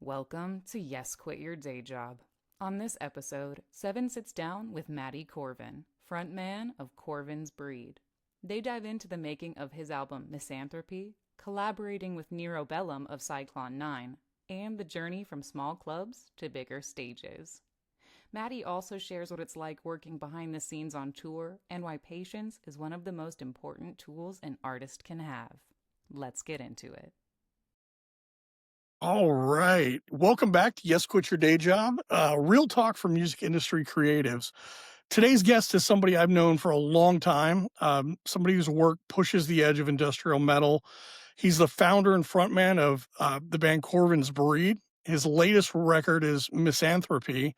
Welcome to Yes, Quit Your Day Job. On this episode, Seven sits down with Matty Corvin, frontman of Corvins Breed. They dive into the making of his album Misanthropy, collaborating with Nero Bellum of Cyclone 9, and the journey from small clubs to bigger stages. Matty also shares what it's like working behind the scenes on tour and why patience is one of the most important tools an artist can have. Let's get into it. All right. Welcome back to Yes, Quit Your Day Job. Real talk for music industry creatives. Today's guest is somebody I've known for a long time, somebody whose work pushes the edge of industrial metal. He's the founder and frontman of the band Corvins Breed. His latest record is Misanthropy,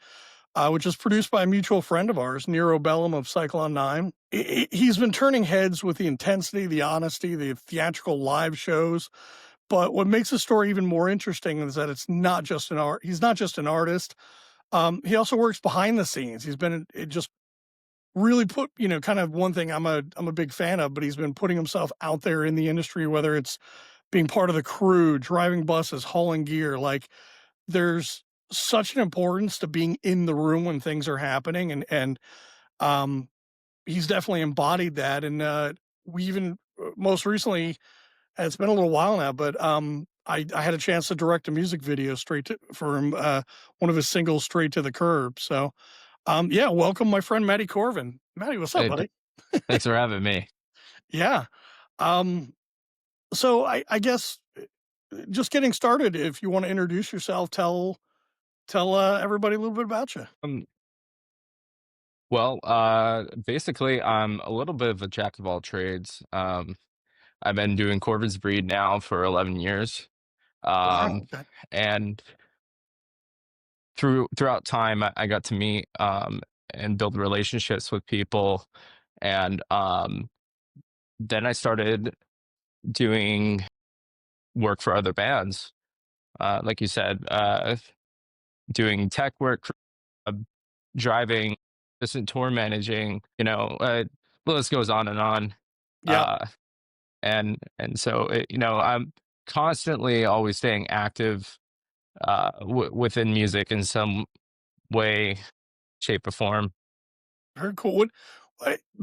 which is produced by a mutual friend of ours, Nero Bellum of Cyclone 9. He's been turning heads with the intensity, the honesty, the theatrical live shows. But what makes the story even more interesting is that it's not just an art. He's not just an artist. He also works behind the scenes. He's been it just really put, kind of one thing I'm a big fan of, but he's been putting himself out there in the industry, whether it's being part of the crew, driving buses, hauling gear. Like there's such an importance to being in the room when things are happening. And he's definitely embodied that. And we even most recently, it's been a little while now, but I had a chance to direct a music video for him, one of his singles, Straight to the Curb. So, yeah, welcome my friend Matty Corvin. Matty, what's up, Hey, buddy? thanks for having me. Yeah. So I guess just getting started, if you want to introduce yourself, tell everybody a little bit about you. Basically, I'm a little bit of a jack of all trades. I've been doing Corvins Breed now for 11 years. Wow. Um, Okay. and throughout time, I got to meet and build relationships with people. And then I started doing work for other bands. Like you said, doing tech work, uh, driving, assistant tour managing, the list goes on and on. Yeah. Uh, and so I'm constantly always staying active within music in some way, shape, or form. Very cool.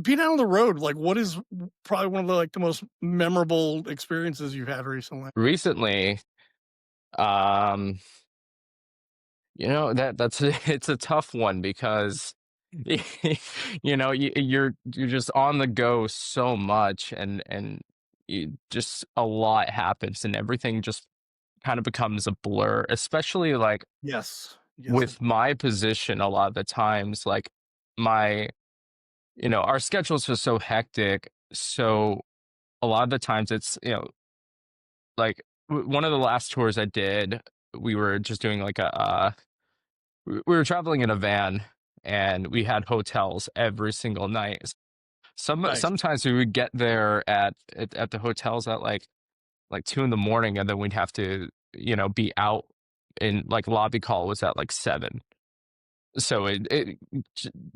Being out on the road, like what is probably one of the most memorable experiences you've had recently? Recently, um, that's it's a tough one because you're just on the go so much, and just a lot happens and everything just kind of becomes a blur, especially like Yes. Yes. with my position. A lot of the times, like my our schedules are so hectic, so a lot of the times it's like one of the last tours I did, we were just doing like we were traveling in a van, and we had hotels every single night. Nice. Sometimes we would get there at the hotels at like 2 in the morning, and then we'd have to be out in like lobby call was at like 7. So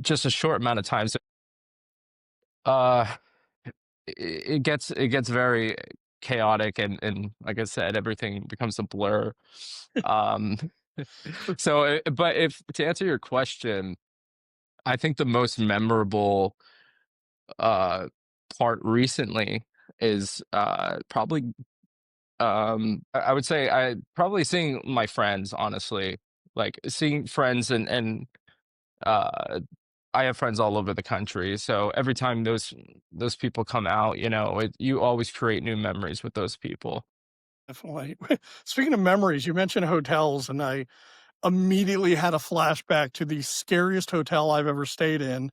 just a short amount of time. So uh it gets very chaotic, and like I said, everything becomes a blur. Um but if to answer your question, I think the most memorable uh part recently is probably I would say I probably seeing my friends, honestly. Like seeing friends, and uh I have friends all over the country, so every time those people come out, you always create new memories with those people. Definitely. Speaking of memories, you mentioned hotels, and I immediately had a flashback to the scariest hotel I've ever stayed in,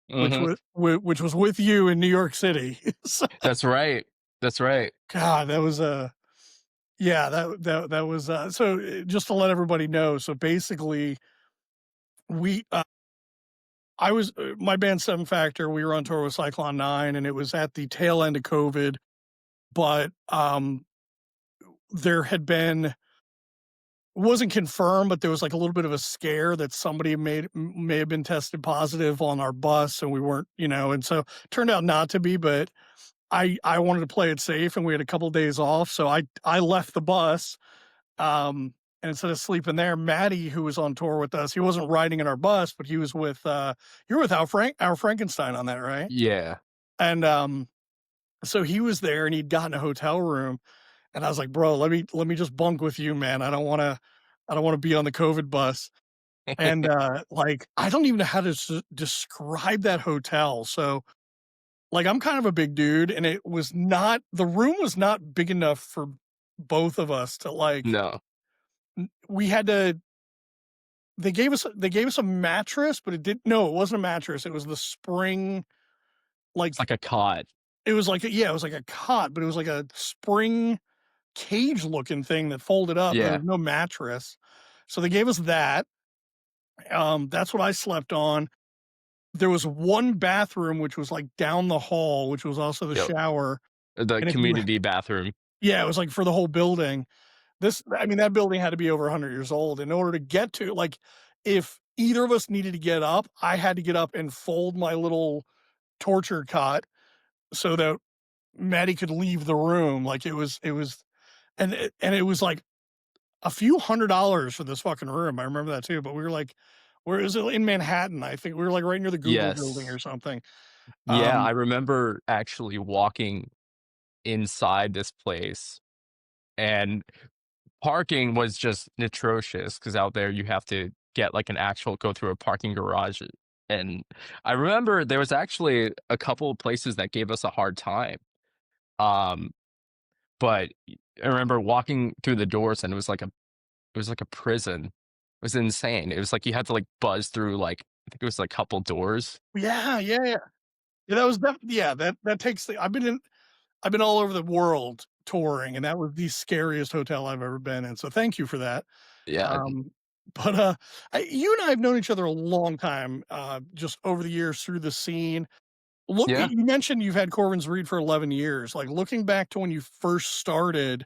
which Hmm. was which was with you in New York City. So, That's right. That's right. God, that was a yeah, that was so just to let everybody know. So basically, we I was my band Seven Factor. We were on tour with Cyclone 9, and it was at the tail end of COVID. But there had been wasn't confirmed, but there was like a little bit of a scare that somebody may have been tested positive on our bus, and we weren't, and so turned out not to be. But I wanted to play it safe, and we had a couple of days off, so I left the bus. And instead of sleeping there, Matty, who was on tour with us, he wasn't riding in our bus, but he was with you were with Al Frankenstein on that, right? Yeah. And so he was there and he'd gotten a hotel room, and I was like, bro, let me just bunk with you, man. I don't want to be on the COVID bus. And like I don't even know how to describe that hotel. So like I'm kind of a big dude, and the room was not big enough for both of us to like No, we had to they gave us a mattress, but it wasn't a mattress. It was the spring, like it's like a cot. it was like it was like a cot, but it was like a spring cage looking thing that folded up. There Yeah. was no mattress. So they gave us that. That's what I slept on. There was one bathroom which was like down the hall, which was also the Yep. shower. The And if you community bathroom. yeah, it was like for the whole building. I mean, that building had to be over 100 years old in order to get to like if either of us needed to get up, I had to get up and fold my little torture cot so that Maddie could leave the room. Like and it was like a few $100s for this fucking room. I remember that too. But we were like, where is it in Manhattan? I think we were like right near the Google building Yes. or something. Yeah, Um, I remember actually walking inside this place, and parking was just atrocious because out there you have to get like an actual go through a parking garage. And I remember there was actually a couple of places that gave us a hard time. Um, but I remember walking through the doors and it was like a prison. It was insane. It was like you had to like buzz through like I think it was like a couple doors. yeah, yeah, yeah. Yeah, that was yeah, that takes I've been all over the world touring, and that was the scariest hotel I've ever been in. So thank you for that. Yeah. Um, but you and I have known each other a long time, just over the years through the scene. Look, Yeah. you mentioned you've had Corvins Breed for 11 years. Like looking back to when you first started,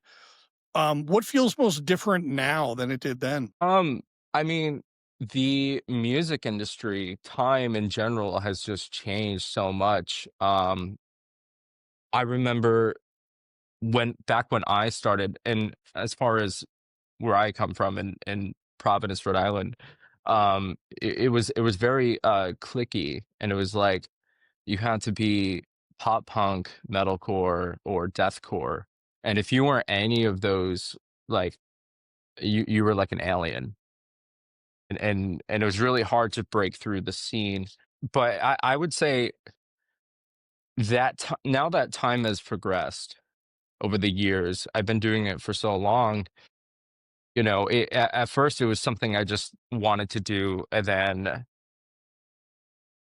what feels most different now than it did then? Um, I mean, the music industry, time in general has just changed so much. I remember when I started, and as far as where I come from in Providence, Rhode Island, it was very clicky, and it was like you had to be pop punk, metalcore, or deathcore, and if you weren't any of those, like you were like an alien. And it was really hard to break through the scene. But I would say that now that time has progressed over the years, I've been doing it for so long. You know, at first it was something I just wanted to do, and then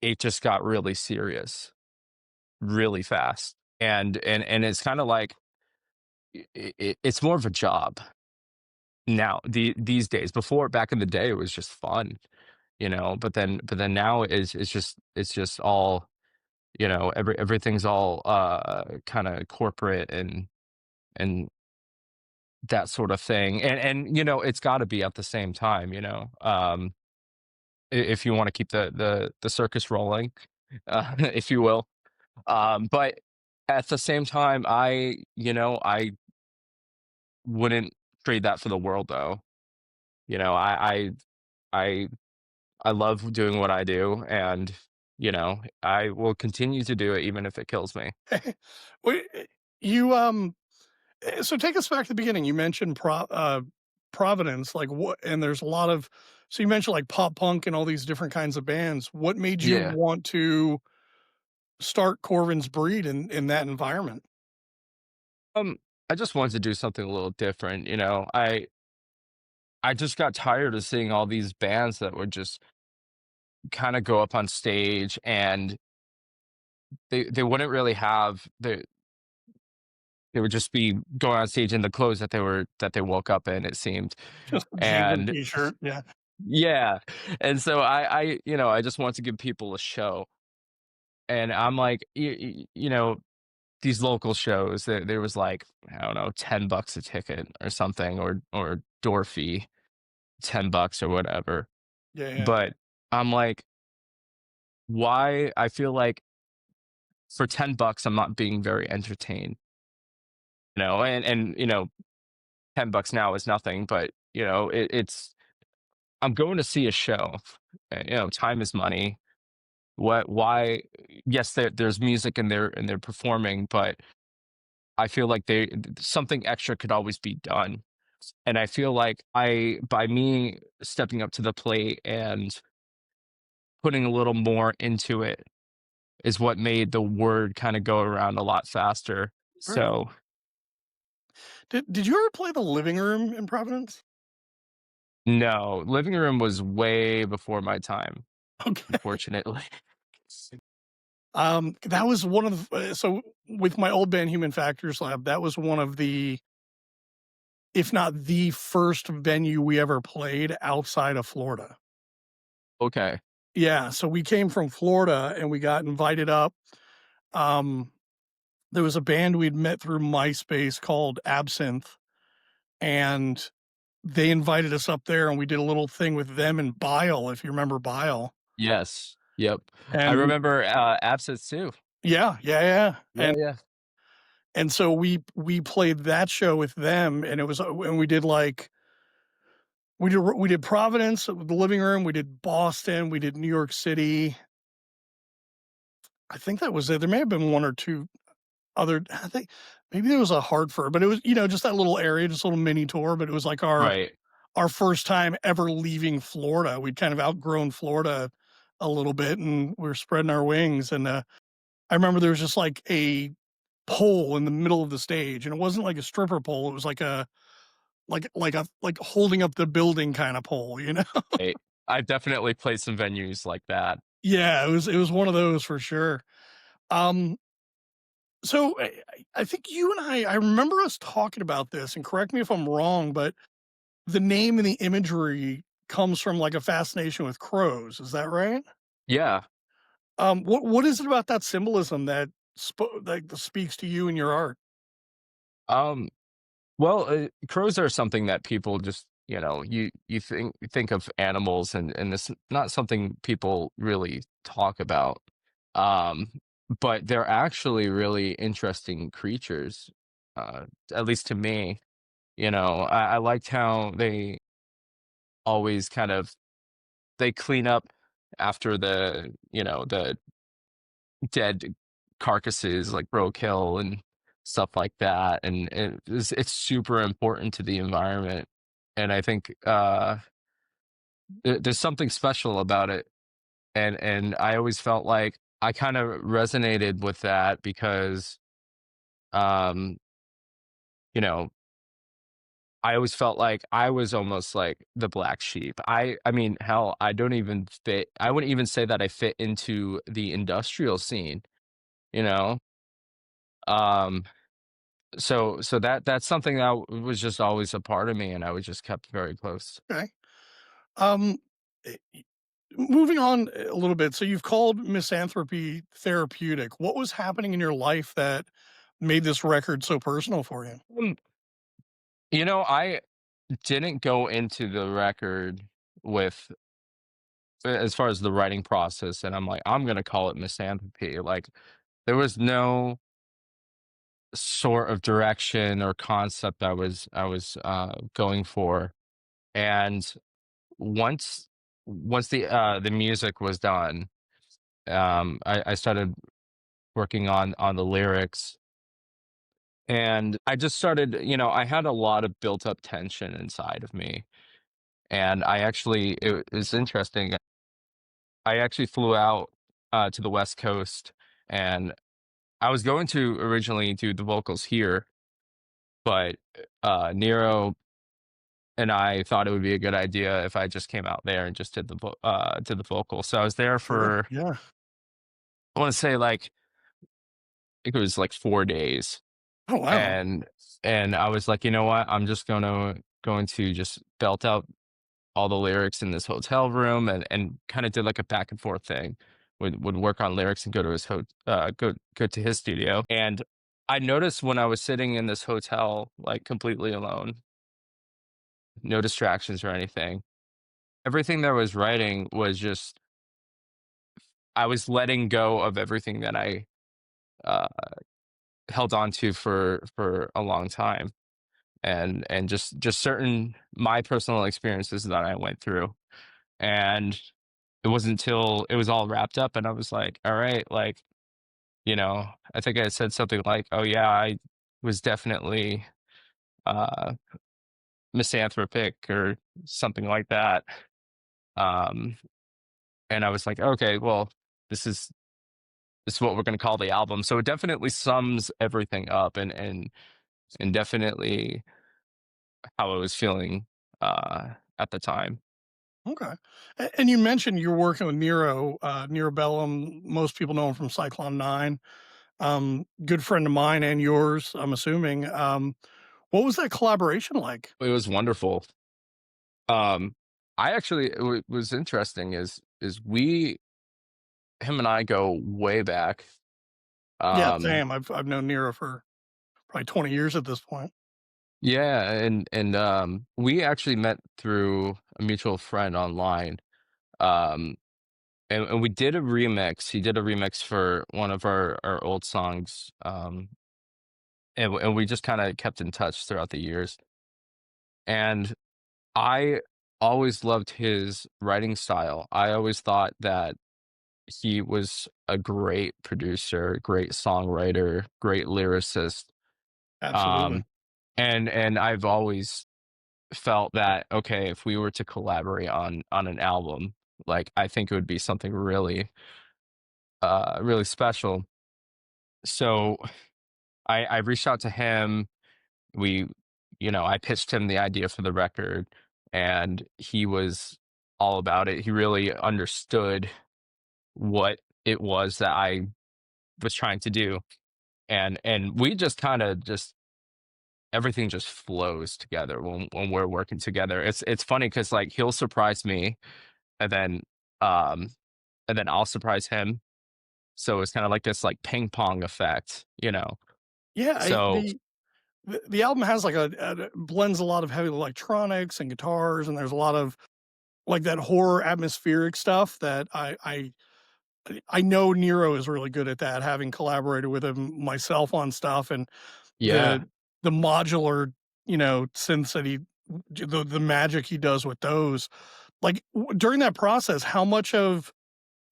it just got really serious, really fast. And it's kind of like it's more of a job now. These days, before back in the day, it was just fun, you know. But then now it's just all you know, everything's all, kinda corporate and that sort of thing, and, you know, it's gotta be at the same time, you know, if you wanna keep the circus rolling, if you will, but at the same time, I wouldn't trade that for the world, though, you know, I I love doing what I do, and, you know, I will continue to do it even if it kills me. Wait, you so take us back to the beginning. You mentioned Providence, like what, and there's a lot of, so you mentioned like pop punk and all these different kinds of bands. What made you Yeah. want to start Corvin's Breed in that environment? Um, I just wanted to do something a little different, you know. I just got tired of seeing all these bands that would just kind of go up on stage and they wouldn't really have they would just be going on stage in the clothes that they woke up in, it seemed. Just jeans and And t-shirt. Yeah. yeah. And so I you know, I just want to give people a show. And I'm like, you know, these local shows, there was like, I don't know, $10 a ticket or something, or door fee, $10 or whatever. Yeah. Yeah. But I'm like, why? I feel like for $10, I'm not being very entertained, you know, and you know, $10 now is nothing, but it's I'm going to see a show. Time is money. Why? Yes, there's music and they're performing, but I feel like something extra could always be done. And I feel like by me stepping up to the plate and putting a little more into it is what made the word kind of go around a lot faster. Right. So Did you ever play the living room in Providence? no, living room was way before my time, Okay. unfortunately. That was one of so with my old band Human Factors Lab, that was one of the, if not the first venue we ever played outside of Florida. Okay. Yeah, so we came from Florida and we got invited up. Um, there was a band we'd met through MySpace called Absinthe, and they invited us up there and we did a little thing with them and Bile, if you remember Bile. Yes. Yep. I And remember Absence too. yeah. Yeah, yeah. And so we played that show with them, and it was and we did like we did Providence, the living room, we did Boston, we did New York City. I think that was it. There may have been one or two other, I think maybe there was a Hartford, but it was, just that little area, just a little mini tour, but it was like Right. our first time ever leaving Florida. We'd kind of outgrown Florida a little bit and we were spreading our wings. And I remember there was just like a pole in the middle of the stage, and it wasn't like a stripper pole. It was like a like holding up the building kind of pole. Right. I've definitely played some venues like that. Yeah, it was one of those for sure. Um, so I think you and I remember us talking about this, and correct me if I'm wrong, but the name and the imagery comes from like a fascination with crows. Is that right? Yeah. What is it about that symbolism that that speaks to you in your art? Um Well, crows are something that people just, you think of animals, and it's not something people really talk about. Um, but they're actually really interesting creatures, at least to me. I liked how they always they clean up after the dead carcasses like roadkill and stuff like that, and it's super important to the environment. And I think there's something special about it, and I always felt like I kind of resonated with that because um you know I always felt like I was almost like the black sheep. I mean, hell, I wouldn't even say that I fit into the industrial scene, you know um so that's something that was just always a part of me, and I was just kept very close. Okay. Um, eh, Moving on a little bit. So you've called Misanthropy therapeutic. What was happening in your life that made this record so personal for you? Um, I didn't go into the record with as far as the writing process, and I'm like, I'm gonna call it Misanthropy. Like, there was no sort of direction or concept I was going for. And once once the music was done, I started working on the lyrics, and I just started, I had a lot of built up tension inside of me. And it's interesting. I actually flew out to the West Coast, and I was going to originally do the vocals here, but Nero and I thought it would be a good idea if I just came out there and just did the vocal. So I was there Sure. for, Yeah. I want to say, like, I think it was like 4 days. Oh wow. And I was like, you know what? I'm just going to just belt out all the lyrics in this hotel room, and kind of did like a back and forth thing. Would work on lyrics and go to go to his studio. And I noticed when I was sitting in this hotel, like completely alone, no distractions or anything, everything that I was writing was just, I was letting go of everything that I uh held on to for a long time. and just certain my personal experiences that I went through. And it wasn't until it was all wrapped up and I was like, all right, like, I think I said something like, oh yeah, I was definitely uh misanthropic or something like that. Um and I was like, okay, well, this is this is what we're gonna call the album. So it definitely sums everything up and definitely how I was feeling at the time. Okay. And you mentioned you're working with Nero Bellum. Most people know him from Cyclone 9. Good friend of mine and yours, I'm assuming. What was that collaboration like? It was wonderful. Um, I actually was interesting is we him and I go way back. Yeah, Um, same. I've known Nero for probably 20 years at this point. yeah, and we actually met through a mutual friend online. Um, and we did a remix. He did a remix for one of our old songs. And we just kind of kept in touch throughout the years. And I always loved his writing style. I always thought that he was a great producer, great songwriter, great lyricist. Absolutely. Um, and I've always felt that okay, if we were to collaborate on an album, like I think it would be something really, really special. So I reached out to him. We, I pitched him the idea for the record, and he was all about it. He really understood what it was that I was trying to do, and we just kind of just everything just flows together when we're working together. It's funny because like he'll surprise me, and then um I'll surprise him. So it's kind of like this like ping pong effect. Yeah, So the album has like blends a lot of heavy electronics and guitars, and there's a lot of like that horror atmospheric stuff that I know Nero is really good at that, having collaborated with him myself on stuff, and yeah, the the modular, synths that the magic he does with those. Like during that process, how much of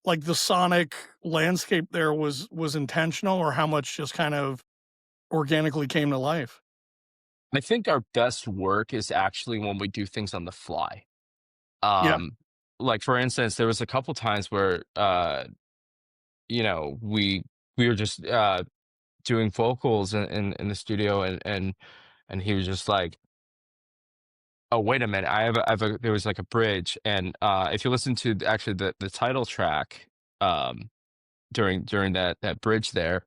like the sonic landscape there was intentional, or how much just kind of organically came to life? I think our best work is actually when we do things on the fly. Yeah. Um, like for instance, there was a couple times where we were just doing vocals in the studio and he was just like, "Oh, wait a minute. There was like a bridge." And if you listen to actually the title track um during that bridge there,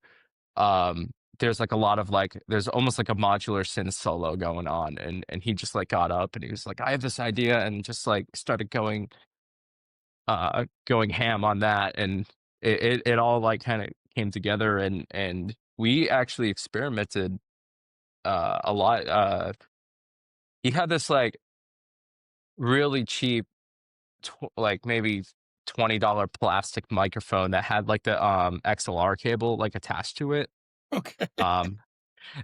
there's like a lot of like there's almost like a modular synth solo going on and he just like got up and he was like, "I have this idea," and just like started going ham on that, and it all like kind of came together, and we actually experimented a lot. He had this like really cheap like maybe $20 plastic microphone that had like the XLR cable like attached to it. Okay. um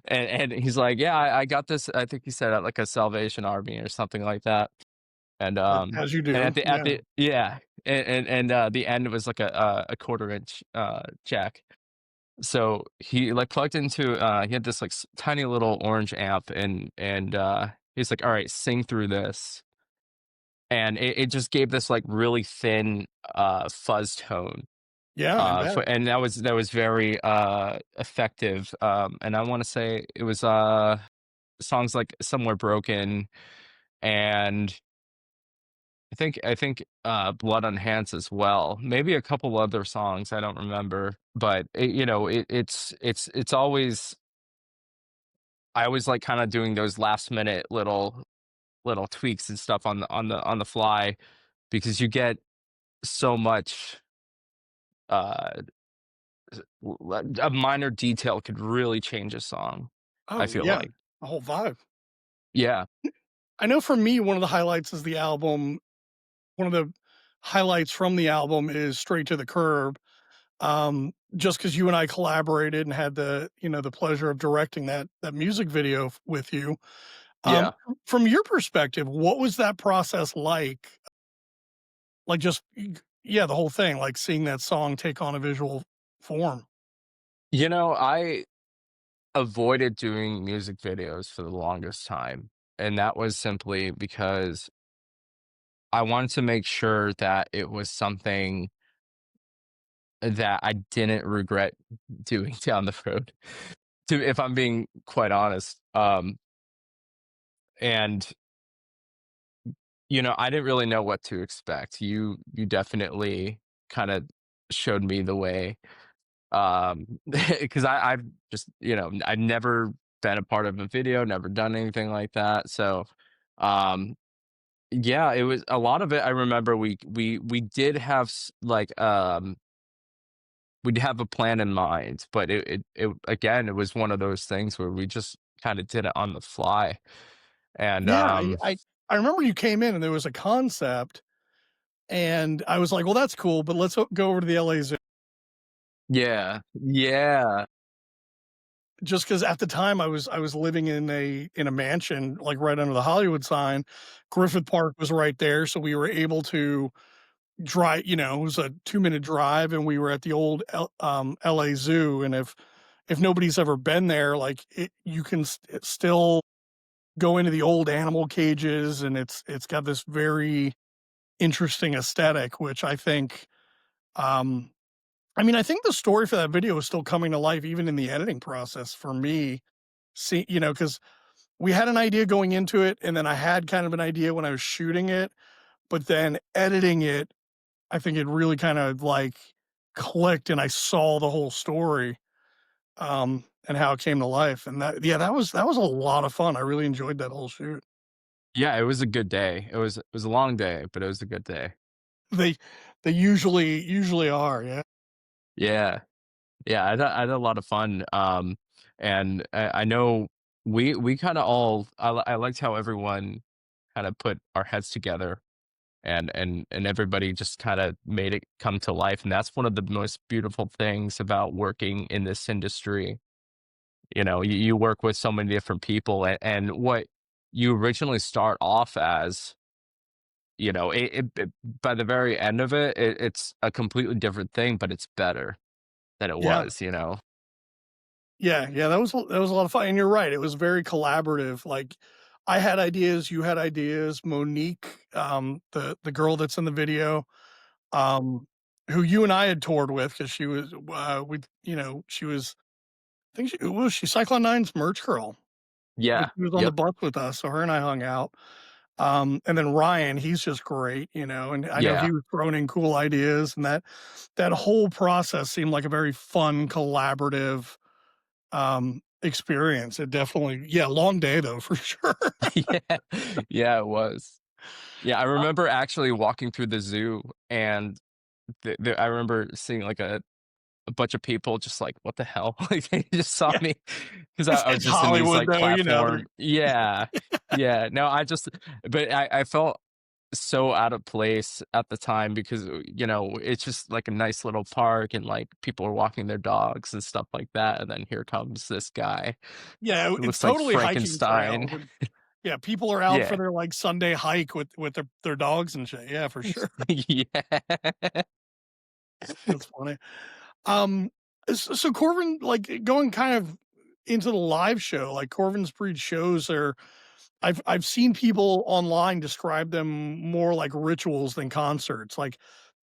and he's like, "Yeah, I got this." I think he said at like a Salvation Army or something like that. And As you and do. at Yeah. the yeah, and the end was like a quarter inch jack. So he like plugged into he had this like tiny little orange amp, and he's like, "All right, sing through this." And it just gave this like really thin fuzz tone. Yeah, I bet. And that was very effective. And I want to say it was songs like Somewhere Broken, and I think Blood on Hands as well. Maybe a couple other songs, I don't remember, but it's always I always like kind of doing those last minute little tweaks and stuff on the fly because you get so much uh a minor detail could really change a song, I Oh, feel yeah. like. The whole vibe. Yeah. I know for me, one of the highlights is the album. One of the highlights from the album is Straight to the Curb. Just because you and I collaborated and had the pleasure of directing that music video with you. Um, Yeah. from your perspective, what was that process like? Like just yeah, the whole thing, like seeing that song take on a visual form. I avoided doing music videos for the longest time, and that was simply because I wanted to make sure that it was something that I didn't regret doing down the road, to if I'm being quite honest. And I didn't really know what to expect. You definitely kind of showed me the way. Because I've just, I've never been a part of a video, never done anything like that. So, um, yeah, it was a lot of it. I remember we did have we'd have a plan in mind, but it again, it was one of those things where we just kind of did it on the fly. And Yeah, I remember you came in and there was a concept, and I was like, "Well, that's cool, but let's go over to the LA Zoo." yeah, yeah, Just because at the time I was living in a mansion, like, right under the Hollywood sign. Griffith Park was right there, so we were able to drive, it was a 2-minute drive, and we were at the old LA Zoo, and if nobody's ever been there, like, you can still go into the old animal cages, and it's got this very interesting aesthetic, which I think, um I mean, I think the story for that video is still coming to life even in the editing process for me. See, because we had an idea going into it, and then I had kind of an idea when I was shooting it, but then editing it, I think it really kind of like clicked, and I saw the whole story, and how it came to life. And yeah, that was a lot of fun. I really enjoyed that whole shoot. yeah. It was a good day. It was a long day, but it was a good day. They they usually are, yeah. Yeah. Yeah, I had a lot of fun, and I know we kinda all I liked how everyone kinda put our heads together, and everybody just kinda made it come to life, and that's one of the most beautiful things about working in this industry. You work with so many different people, and what you originally start off as, it by the very end of it, it's a completely different thing, but it's better than it Yeah. was. Yeah, yeah, that was a lot of fun, and you're right, it was very collaborative. Like, I had ideas, you had ideas. Monique, the girl that's in the video, um, who you and I had toured with, because she was, with she was, I think she Cyclone Nine's merch girl, but Yeah. she was on the Yep. bus with us, so her and I hung out. And then Ryan, he's just great, and I know Yeah. he was throwing in cool ideas, and that whole process seemed like a very fun, collaborative experience. It definitely, yeah, long day though, for sure. Yeah. Yeah, it was. Yeah, I remember actually walking through the zoo, and I remember seeing, like, a bunch of people just like, "What the hell?" Like, they just saw Yeah, me 'cause I was it's just in these, Hollywood like, though, they're platform. Yeah. Yeah. No, but I felt so out of place at the time because, it's just, like, a nice little park, and, like, people are walking their dogs and stuff like that, and then here comes this guy yeah, who it's looks like totally hiking Frankenstein. trails, and yeah, people are out for Yeah. their, like, Sunday hike with their dogs and shit. Yeah, for sure. Yeah. That's funny. Um, so Corvin, like, going kind of into the live show, like Corvin's Breed shows are, I've seen people online describe them more like rituals than concerts. Like,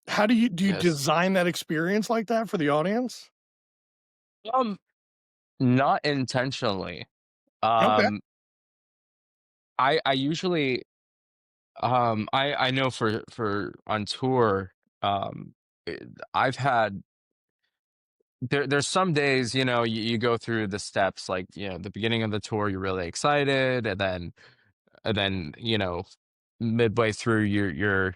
how do you Yes. design that experience like that for the audience? Um, Not intentionally. Okay. Um, I usually, I know for on tour, eh, I've had there's some days, you go through the steps, like, the beginning of the tour, you're really excited, and then, midway through you're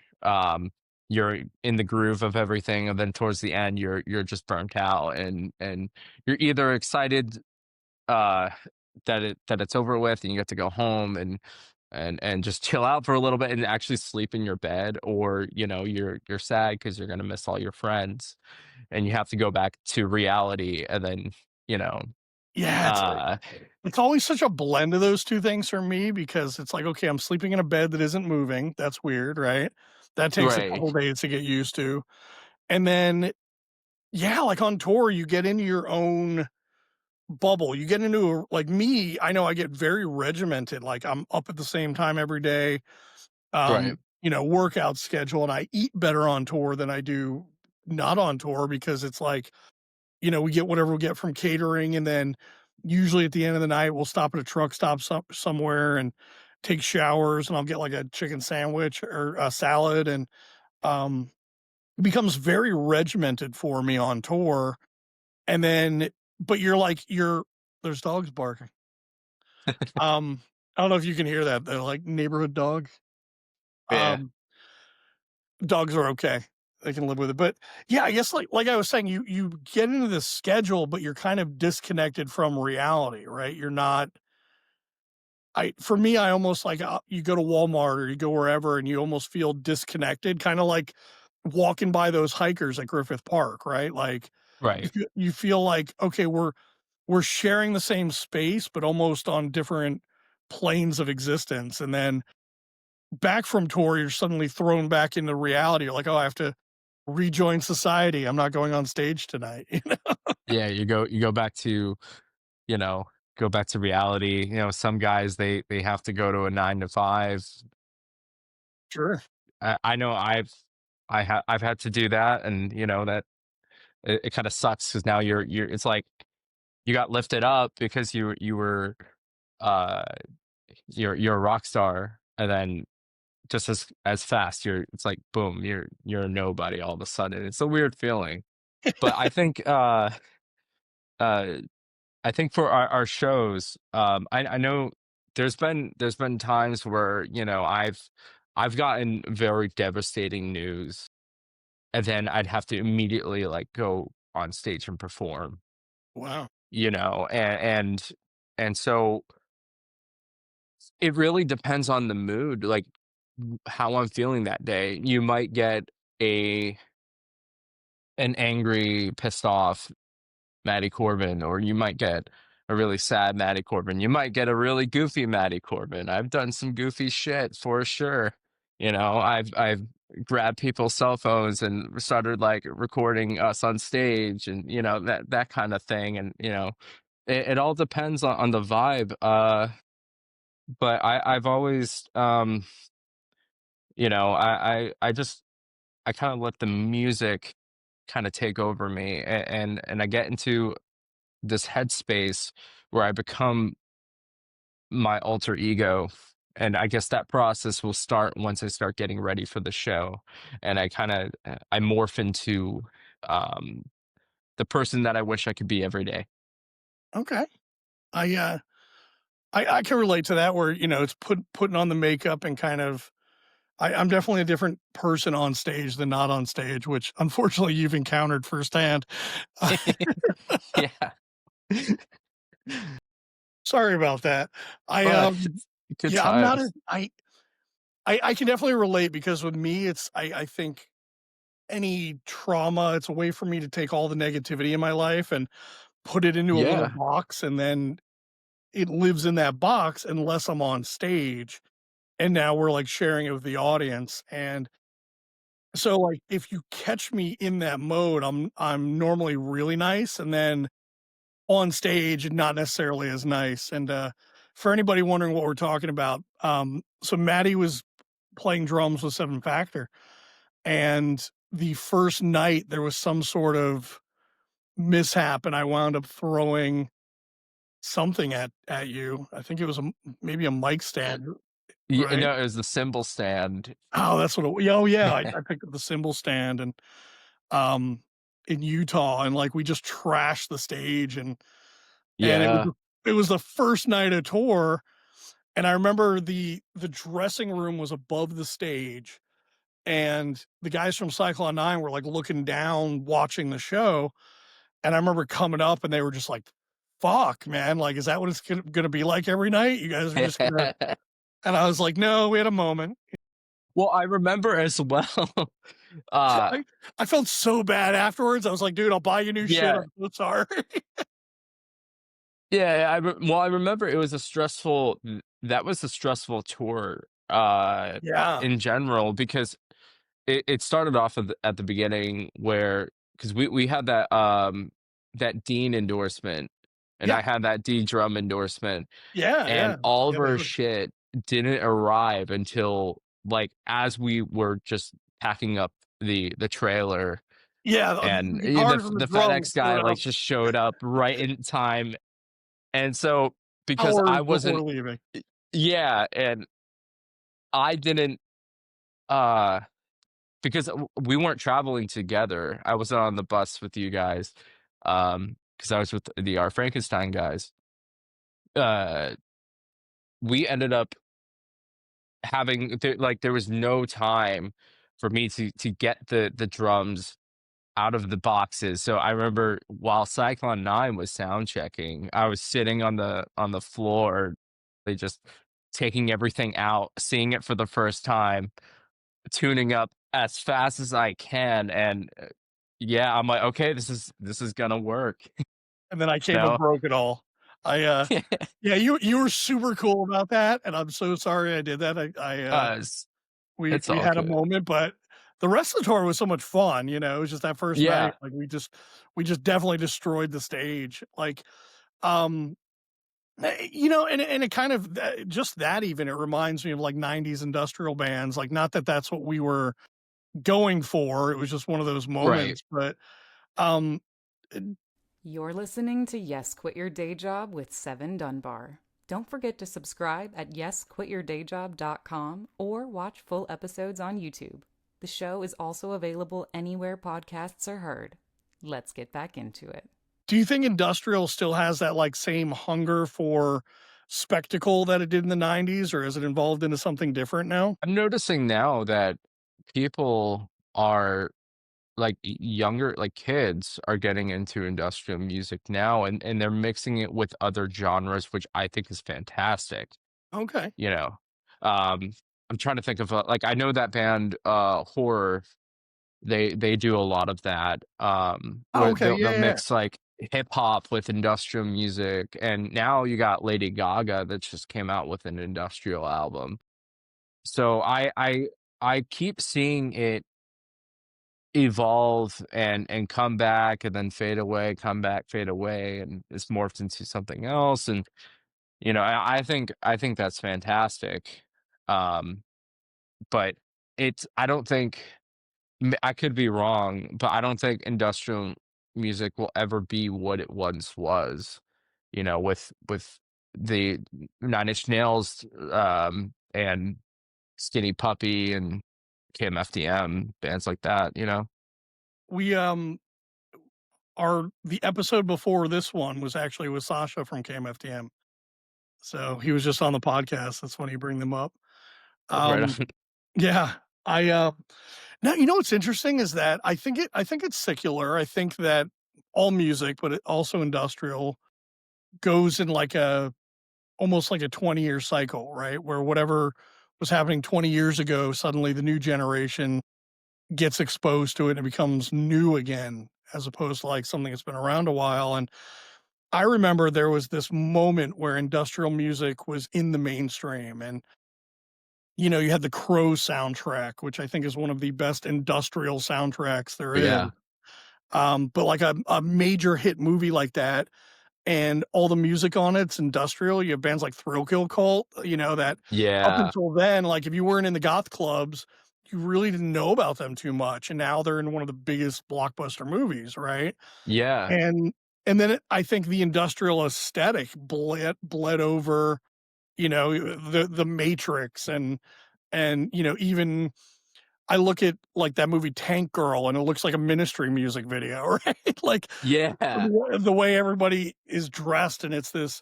in the groove of everything, and then towards the end you're just burnt out, and you're either excited uh that it's over with and you get to go home and just chill out for a little bit and actually sleep in your bed, or you're sad because you're going to miss all your friends and you have to go back to reality, and then you know Yeah, Uh, it's always such a blend of those 2 things for me because it's like, okay, I'm sleeping in a bed that isn't moving. That's weird, right? That takes a couple right, days to get used to. And then, yeah, like on tour, you get into your own bubble. You get into like me, I know I get very regimented. Like I'm up at the same time every day. right, Workout schedule, and I eat better on tour than I do not on tour because it's like, we get whatever we get from catering, and then usually at the end of the night, we'll stop at a truck stop somewhere and take showers, and I'll get like a chicken sandwich or a salad, and um, it becomes very regimented for me on tour. And then, but there's dogs barking. I don't know if you can hear that. They're like neighborhood dogs. yeah. Um, Dogs are okay. They can live with it. But yeah, I guess like I was saying, you get into this schedule, but you're kind of disconnected from reality, right? You're not I for me, I almost like you go to Walmart or you go wherever and you almost feel disconnected, kind of like walking by those hikers at Griffith Park, right? Like Right. you feel like, okay, we're sharing the same space, but almost on different planes of existence. And then back from tour, you're suddenly thrown back into reality. You're like, oh, I have to rejoin society. I'm not going on stage tonight. Yeah, you go back to, you know, go back to reality. Some guys they have to go to a 9 to 5. Sure. I know I've had to do that, and that it kind of sucks because now you're it's like you got lifted up because you were uh you're a rock star, and then just as fast it's like boom, you're a nobody all of a sudden. It's a weird feeling. But uh I think for our shows, I know there's been times where I've gotten very devastating news, and then I'd have to immediately like go on stage and perform, Wow. and so it really depends on the mood, like how I'm feeling that day. You might get a an angry, pissed off Matty Corvin, or you might get a really sad Matty Corvin. You might get a really goofy Matty Corvin. I've done some goofy shit for sure. I've grabbed people's cell phones and started like recording us on stage, and that kind of thing. And it all depends on the vibe. But I've always I just I kind of let the music kind of take over me, and I get into this headspace where I become my alter ego. And I guess that process will start once I start getting ready for the show. And I morph into um, the person that I wish I could be every day. Okay. I I can relate to that where, it's putting on the makeup and kind of I'm definitely a different person on stage than not on stage, which unfortunately you've encountered firsthand. Yeah. Sorry about that. I But good yeah, I'm not times. a I can definitely relate because with me it's I think any trauma, it's a way for me to take all the negativity in my life and put it into a little Yeah. box, and then it lives in that box unless I'm on stage. And now we're like sharing it with the audience. And so like if you catch me in that mode, I'm normally really nice. And then on stage, not necessarily as nice. And for anybody wondering what we're talking about, so Maddie was playing drums with Seven Factor. And the first night there was some sort of mishap, and I wound up throwing something at you. I think it was maybe a mic stand, Yeah, right? no, it was the cymbal stand. Oh, that's what oh, yeah, I picked up the cymbal stand and, um, in Utah, and, like, we just trashed the stage, and Yeah. it was the first night of tour, and I remember the dressing room was above the stage, and the guys from Cyclone 9 were, like, looking down watching the show, and I remember coming up, and they were just like, "Fuck, man, like, is that what it's gonna be like every night? You guys are just gonna." And I was like, "No, we had a moment." Well, I remember as well. uh I I felt so bad afterwards. I was like, "Dude, I'll buy you new shit. yeah, I'm so sorry." Yeah, well, I remember it was a stressful that was a stressful tour, Yeah. in general because it started off at the beginning where because we had that Dean endorsement, and Yeah. I had that D drum endorsement, Yeah, and yeah. all of our Together. shit didn't arrive until, like, as we were just packing up the trailer, Yeah, and the guitars and the the drums FedEx guy, showed like, up just showed up right in time, and so because hours I before wasn't leaving. yeah, and I didn't, uh because we weren't traveling together. I wasn't on the bus with you guys, because I was with the R. Frankenstein guys. Uh, we ended up having there was no time for me to get the drums out of the boxes. So I remember while Cyclone 9 was sound checking, I was sitting on the floor, they just taking everything out, seeing it for the first time, tuning up as fast as I can, and, yeah, I'm like, "Okay, this is gonna work." And then I came and No? broke it all. I, yeah, you were super cool about that, and I'm so sorry I did that. It's it's We all had a good. moment, but the rest of the tour was so much fun, you know, it was just that first night, Yeah, like, we just definitely destroyed the stage, like, um, you know, and it kind of just that even, it reminds me of, like, '90s industrial bands, like, not that that's what we were going for, it was just one of those right. moments, but, um, You're listening to Yes Quit Your Day Job with Seven Dunbar. Don't forget to subscribe at yesquityourdayjob.com or watch full episodes on YouTube. The show is also available anywhere podcasts are heard. Let's get back into it. do you think industrial still has that, like, same hunger for spectacle that it did in the '90s, or is it evolved into something different now? I'm noticing now that people are, like, younger like, kids are getting into industrial music now, and they're mixing it with other genres, which I think is fantastic, Okay. you know? Um, I'm trying to think of, like, I know that band, Horror. They do a lot of that, Oh, where okay, they'll yeah, yeah. mix, like, hip hop with industrial music, and now you got Lady Gaga that just came out with an industrial album. So I keep seeing it evolve and come back and then fade away, come back, fade away, and it's morphed into something else, and, I think that's fantastic, um, but I don't think I could be wrong, but I don't think industrial music will ever be what it once was, with the Nine Inch Nails, and Skinny Puppy and KMFDM, bands like that, you know? We, the episode before this one was actually with Sasha from KMFDM. So he was just on the podcast. That's when you bring them up. Right Um, on. yeah, I, now, you know what's interesting is that I think it's secular. I think that all music, but it also industrial goes in like a almost like a 20-year cycle, right? Where whatever was happening 20 years ago, suddenly the new generation gets exposed to it and it becomes new again, as opposed to like something that's been around a while. And I remember there was this moment where industrial music was in the mainstream and you know, you had the Crow soundtrack, which I think is one of the best industrial soundtracks there is. Yeah. But like a major hit movie like that and all the music on it's industrial. You have bands like Thrill Kill Cult, you know, that up Yeah. until then, like if you weren't in the goth clubs, you really didn't know about them too much. And now they're in one of the biggest blockbuster movies, right? Yeah. And then I think the industrial aesthetic bled over, you know, the Matrix and you know, even I look at like that movie Tank Girl and it looks like a Ministry music video, right? Like Yeah. the way everybody is dressed and it's this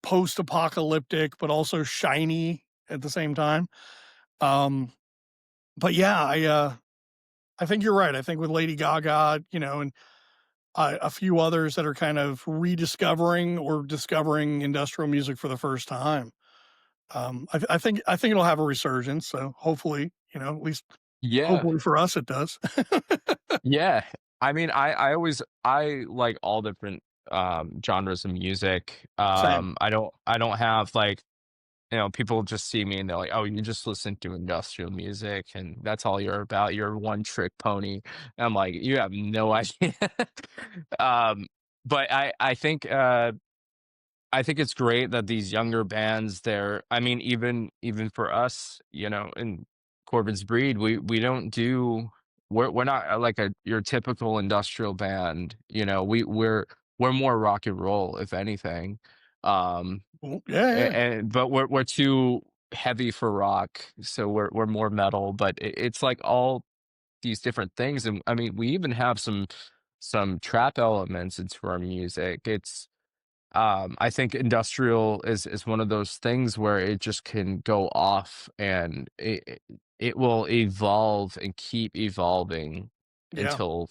post-apocalyptic but also shiny at the same time. Um, but yeah, I think you're right. I think with Lady Gaga, you know, and a few others that are kind of rediscovering or discovering industrial music for the first time. I think it'll have a resurgence. So hopefully, you know, at least Yeah. hopefully for us, it does. Yeah. I mean, I like all different genres of music. Same. I don't have like, people just see me and they're like, "Oh, you just listen to industrial music and that's all you're about. You're a one trick pony." And I'm like, "You have no idea." um, but I think it's great that these younger bands, I mean, even for us, in Corvins Breed, we don't do we're not like your typical industrial band. We're more rock and roll, if anything. Um, Well, yeah, yeah. but we're too heavy for rock, so we're more metal. But it's like all these different things, and I mean, we even have some trap elements into our music. I think industrial is one of those things where it just can go off and it will evolve and keep evolving Yeah. until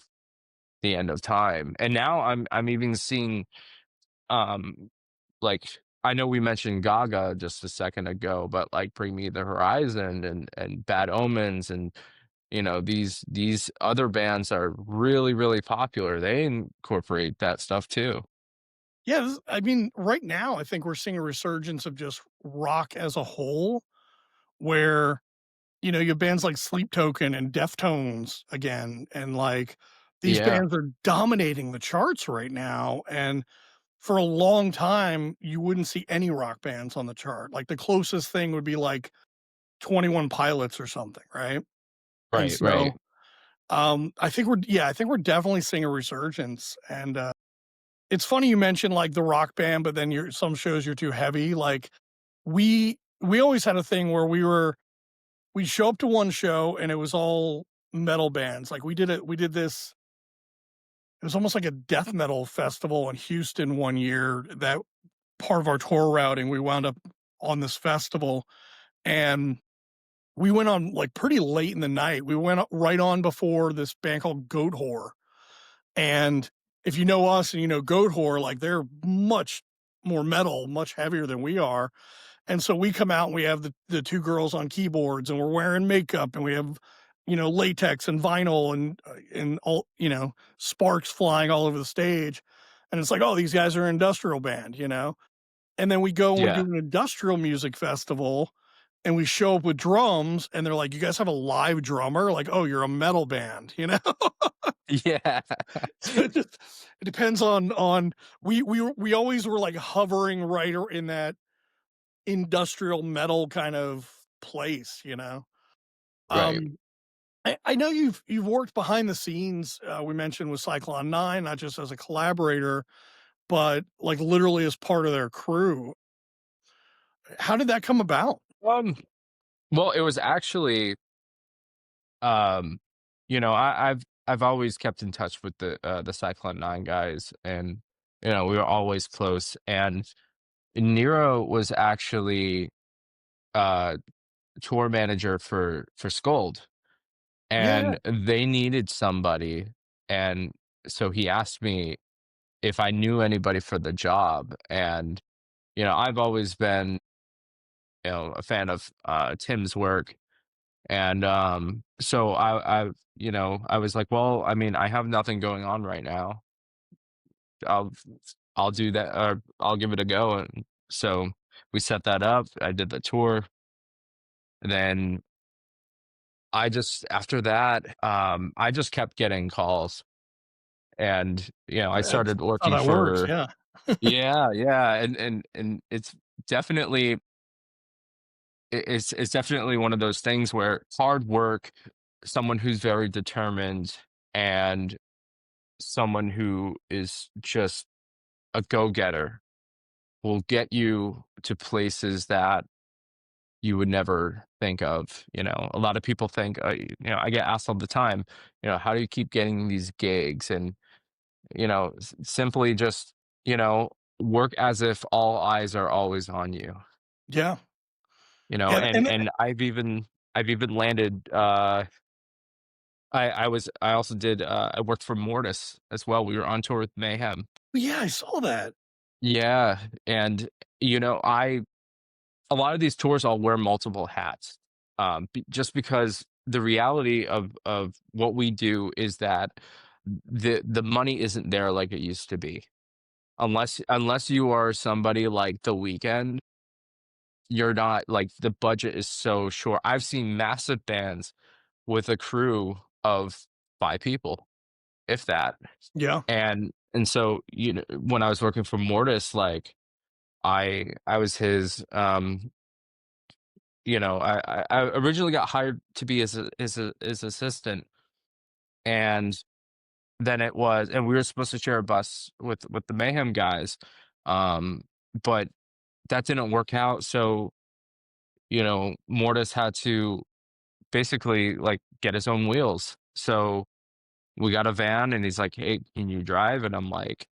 the end of time. And now I'm even seeing um like, I know we mentioned Gaga just a second ago, but like Bring Me the Horizon and Bad Omens and these other bands are really, really popular. They incorporate that stuff too. Yeah, I mean, right now, I think we're seeing a resurgence of just rock as a whole, where you have bands like Sleep Token and Deftones again, and like these Yeah, bands are dominating the charts right now. And for a long time, you wouldn't see any rock bands on the chart. Like the closest thing would be like 21 Pilots or something, right? And right, right. so I think we're definitely seeing a resurgence. And it's funny you mentioned like the rock band, but then some shows you're too heavy. Like we always had a thing where we'd show up to one show and it was all metal bands. Like we did this, it was almost like a death metal festival in Houston one year. That part of our tour routing, we wound up on this festival, and we went on like pretty late in the night. We went right on before this band called Goat Whore. And if you know us and you know Goat Whore, like they're much more metal, much heavier than we are. And so we come out and we have the two girls on keyboards and we're wearing makeup and we have, latex and vinyl and all, sparks flying all over the stage. And it's like, oh, these guys are an industrial band. And then we go and we do Yeah. an industrial music festival and we show up with drums and they're like, you guys have a live drummer? Like, oh, you're a metal band? Yeah. So it depends on we always were like hovering right in that industrial metal kind of place. Right. Um, I know you've worked behind the scenes. We mentioned with Cyclone 9, not just as a collaborator, but like literally as part of their crew. How did that come about? Um, well, it was actually, um, I've always kept in touch with the Cyclone 9 guys, and we were always close. And Nero was actually uh tour manager for Scold, Yeah, and they needed somebody, and so he asked me if I knew anybody for the job. And I've always been a fan of Tim's work. And so I was like, well, I mean, I have nothing going on right now. I'll I'll do that, or I'll give it a go. And so we set that up. I did the tour. Then I just after that, I just kept getting calls, and I that's started how working that works. for. Yeah, Yeah, yeah, and it's definitely it's definitely one of those things where hard work, someone who's very determined, and someone who is just a go-getter will get you to places that you would never think of. A lot of people think, I get asked all the time, how do you keep getting these gigs? And, simply just, you know, work as if all eyes are always on you, yeah, and and I've even landed, I also did, I worked for Mortis as well. We were on tour with Mayhem. yeah, I saw that. Yeah, and, I a lot of these tours, I'll wear multiple hats, just because the reality of what we do is that the money isn't there like it used to be. unless you are somebody like The Weeknd, you're not like the budget is so short. I've seen massive bands with a crew of 5 people, if that. Yeah. And so, when I was working for Mortis, like I was his I originally got hired to be his assistant, and then and we were supposed to share a bus with the Mayhem guys, um, but that didn't work out. So, Mortis had to basically like get his own wheels. So we got a van, and he's like, "Hey, can you drive?" And I'm like,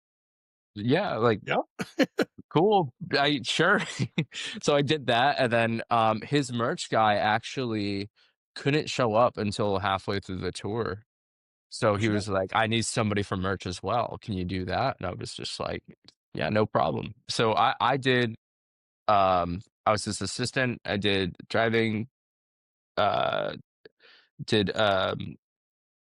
"Yeah, like Yeah. cool. I sure." So I did that, and then his merch guy actually couldn't show up until halfway through the tour. So Oh, he shit. was like, "I need somebody for merch as well. Can you do that?" And I was just like, "Yeah, no problem." So I did I was his assistant. I did driving, uh did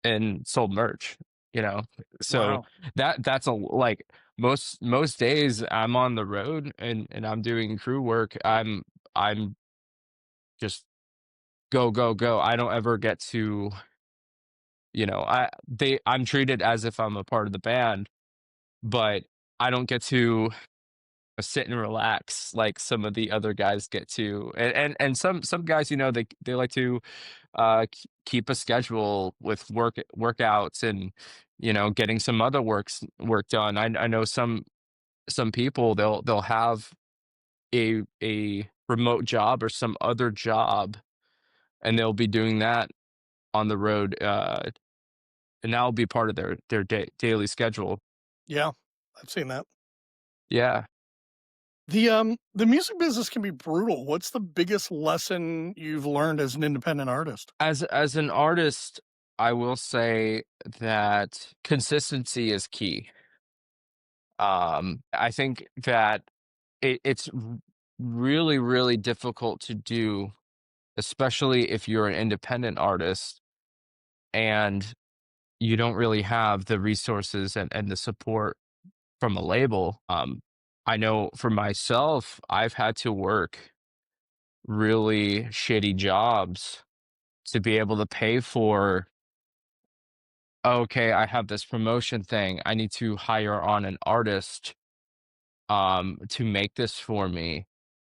and sold merch, you know. So Wow. that's like most days I'm on the road and I'm doing crew work. I'm just go go go. I don't ever get to, I'm treated as if I'm a part of the band, but I don't get to sit and relax like some of the other guys get to. And some guys, they like to keep a schedule with workouts and getting some other work done. I know some people, they'll have a remote job or some other job, and they'll be doing that on the road, and that'll be part of their daily schedule. Yeah. I've seen that. Yeah. The music business can be brutal. What's the biggest lesson you've learned as an independent artist? As an artist, I will say that consistency is key. I think that it's really, really difficult to do, especially if you're an independent artist and you don't really have the resources and the support from a label. I know for myself, I've had to work really shitty jobs to be able to pay for, okay, I have this promotion thing. I need to hire on an artist to make this for me.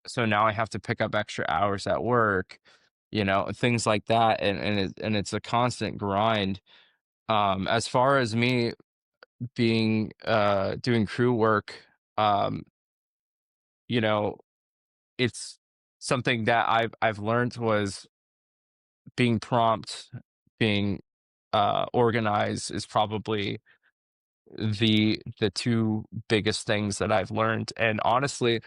So now I have to pick up extra hours at work, things like that, and it's a constant grind. As far as me being doing crew work, um, you know, it's something that I've learned was being prompt, being organized is probably the two biggest things that I've learned. And honestly,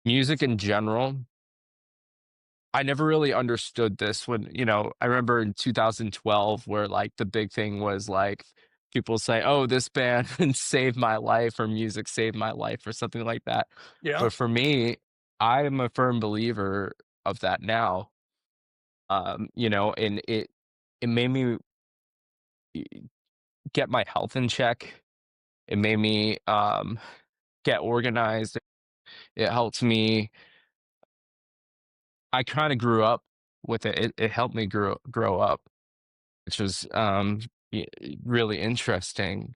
music in general, I never really understood this when, I remember in 2012 where like the big thing was like people say, "Oh, this band saved my life," or "music saved my life," or something like that. Yeah. But for me, I am a firm believer of that now. And it made me get my health in check. It made me get organized. It helped me. I kind of grew up with it. It helped me grow up, which was really interesting.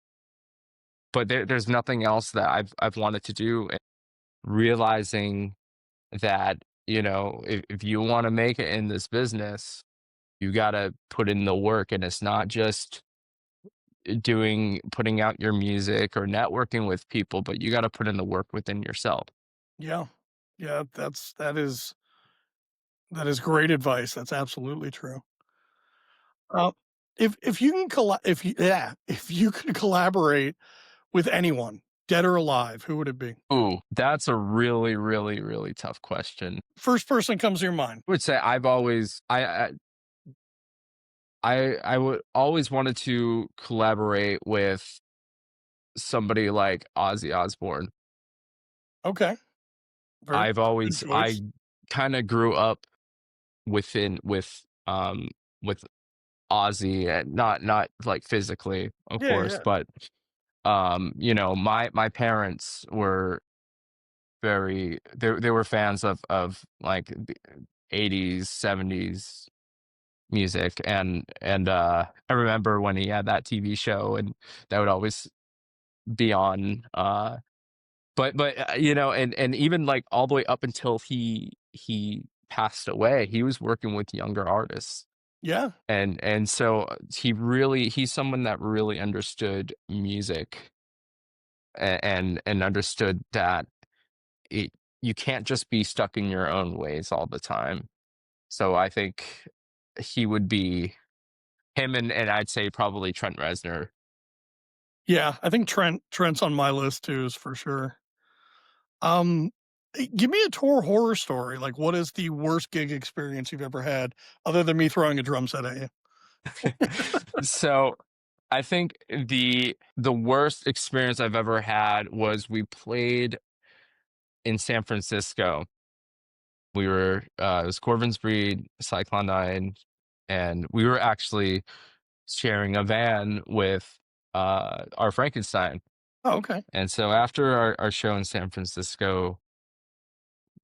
But there's nothing else that I've wanted to do. And realizing that if you want to make it in this business, you got to put in the work, and it's not just putting out your music or networking with people, but you got to put in the work within yourself. Yeah. Yeah. That is great advice. That's absolutely true. Uh, if you can if you could collaborate with anyone, dead or alive, who would it be? Ooh, that's a really, really, really tough question. First person comes to your mind. I would say I've always I would always wanted to collaborate with somebody like Ozzy Osbourne. Okay. Very good I choice. kind of grew up within with Ozzy, and not like physically, of Yeah. course, Yeah. but You know, my parents were they were fans of like the 80s, 70s music, and I remember when he had that TV show, and that would always be on. But you know, and even like all the way up until he passed away, he was working with younger artists. Yeah. And so he's someone that really understood music, and understood that it, you can't just be stuck in your own ways all the time. So I think he would be him, and I'd say probably Trent Reznor. Yeah. I think Trent's on my list too, is for sure. Give me a tour horror story. Like, what is the worst gig experience you've ever had, other than me throwing a drum set at you? So I think the worst experience I've ever had was we played in San Francisco. We were it was Corvins Breed, Cyclone 9, and we were actually sharing a van with our Frankenstein. Oh, okay. And so after our show in San Francisco,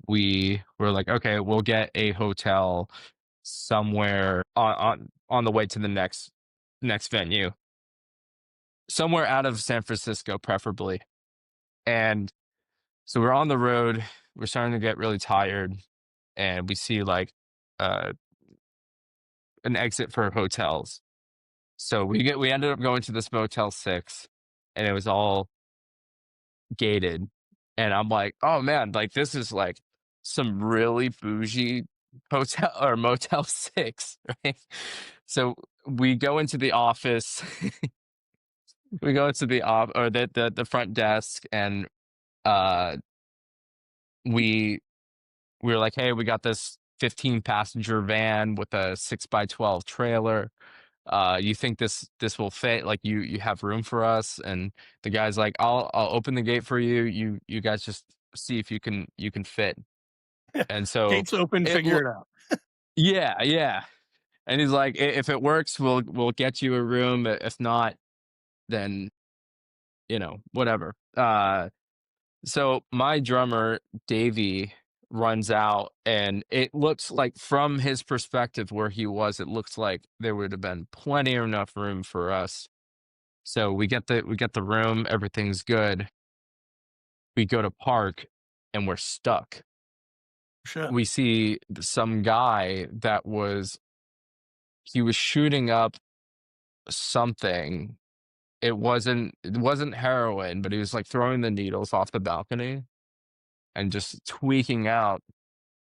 we were like, okay, we'll get a hotel somewhere on the way to the next venue, somewhere out of San Francisco, preferably. And so we're on the road. We're starting to get really tired, and we see like uh, an exit for hotels. So we ended up going to this Motel 6, and it was all gated. And I'm like, oh man, like this is like some really bougie hotel or Motel 6, right? So we go into the office, we go into the or the front desk, and uh we we were like, hey, we got this 15 passenger van with a 6x12 trailer. You think this will fit? Like you have room for us? And the guy's like, I'll open the gate for you. You guys just see if you can fit. And so Gates open, it figure lo- it out. yeah, yeah. And he's like, If it works, we'll get you a room. If not, then whatever." So my drummer, Davey, runs out, and it looks like from his perspective where he was, it looks like there would have been plenty of enough room for us. So we get the room, everything's good. We go to park, and we're stuck. Shit. We see some guy he was shooting up something. It wasn't heroin, but he was like throwing the needles off the balcony and just tweaking out.